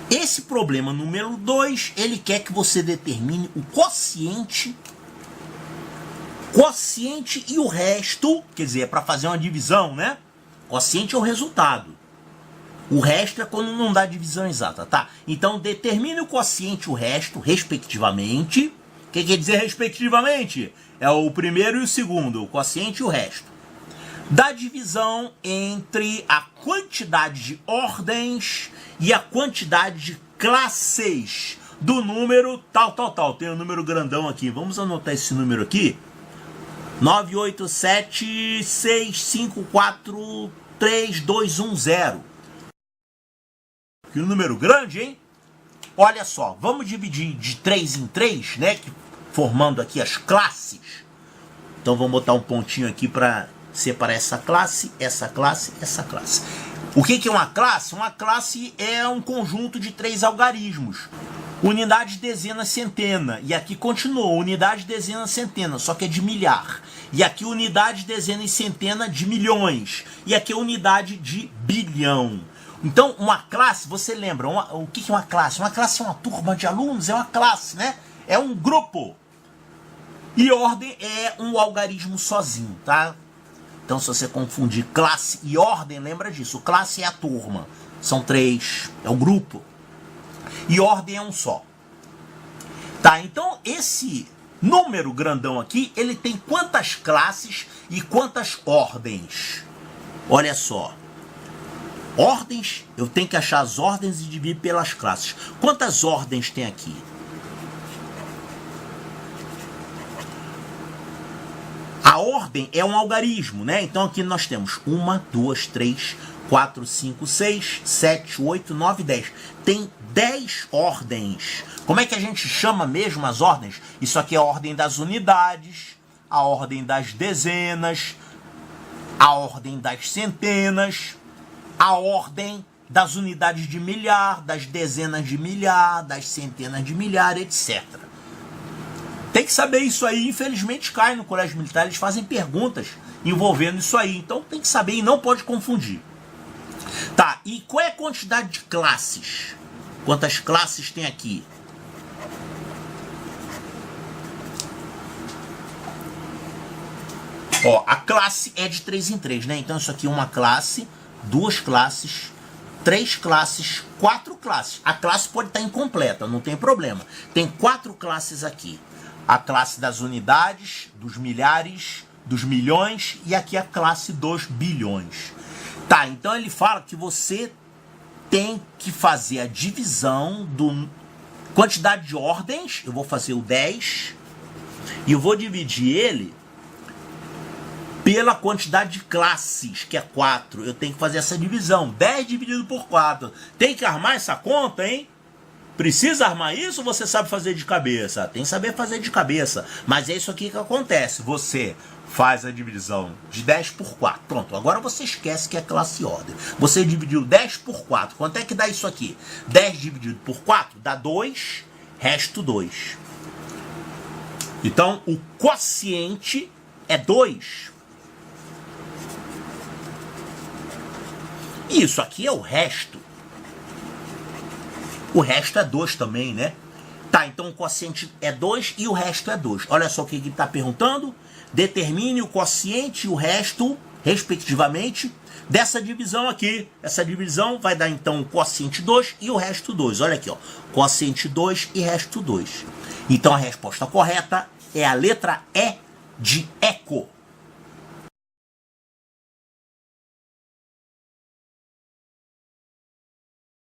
Esse problema número 2, ele quer que você determine o quociente e o resto, quer dizer, é para fazer uma divisão, né? Quociente é o resultado. O resto é quando não dá divisão exata, tá? Então, determine o quociente e o resto, respectivamente. O que quer dizer respectivamente? É o primeiro e o segundo, o quociente e o resto. Da divisão entre a quantidade de ordens e a quantidade de classes do número tal. Tem um número grandão aqui. Vamos anotar esse número aqui. 98765432210. Que número grande, hein? Olha só, vamos dividir de 3 em 3, né? Formando aqui as classes. Então vamos botar um pontinho aqui para separar essa classe, essa classe, essa classe. O que é uma classe? Uma classe é um conjunto de 3 algarismos. Unidade, dezena, centena. E aqui continua, unidade, dezena, centena, só que é de milhar. E aqui unidade, dezena e centena de milhões. E aqui é unidade de bilhão. Então, uma classe, você lembra, o que é uma classe? Uma classe é uma turma de alunos, é uma classe, né? É um grupo. E ordem é um algarismo sozinho, tá? Então, se você confundir classe e ordem, lembra disso. Classe é a turma, são 3, é o grupo. E ordem é um só. Tá, então esse número grandão aqui, ele tem quantas classes e quantas ordens? Olha só. Ordens, eu tenho que achar as ordens e dividir pelas classes. Quantas ordens tem aqui? A ordem é um algarismo, né? Então aqui nós temos 1, 2, 3, 4, 5, 6, 7, 8, 9, 10. Tem 10 ordens. Como é que a gente chama mesmo as ordens? Isso aqui é a ordem das unidades, a ordem das dezenas, a ordem das centenas, a ordem das unidades de milhar, das dezenas de milhar, das centenas de milhar, etc. Tem que saber isso aí, infelizmente cai no colégio militar, eles fazem perguntas envolvendo isso aí, então tem que saber e não pode confundir. Tá, e qual é a quantidade de classes? Quantas classes tem aqui? Ó, a classe é de 3 em 3, né? Então isso aqui é uma classe, 2 classes, 3 classes, 4 classes. A classe pode estar incompleta, não tem problema. Tem 4 classes aqui. A classe das unidades, dos milhares, dos milhões e aqui a classe dos bilhões. Tá, então ele fala que você tem que fazer a divisão do quantidade de ordens. Eu vou fazer o 10 e eu vou dividir ele pela quantidade de classes, que é 4. Eu tenho que fazer essa divisão. 10 dividido por 4. Tem que armar essa conta, hein? Precisa armar isso ou você sabe fazer de cabeça? Tem que saber fazer de cabeça. Mas é isso aqui que acontece. Você faz a divisão de 10 por 4. Pronto, agora você esquece que é classe e ordem. Você dividiu 10 por 4. Quanto é que dá isso aqui? 10 dividido por 4 dá 2, resto 2. Então, o quociente é 2. Isso aqui é o resto. O resto é 2 também, né? Tá, então o quociente é 2 e o resto é 2. Olha só o que ele está perguntando. Determine o quociente e o resto, respectivamente, dessa divisão aqui. Essa divisão vai dar, então, o quociente 2 e o resto 2. Olha aqui, ó. Quociente 2 e resto 2. Então, a resposta correta é a letra E de eco.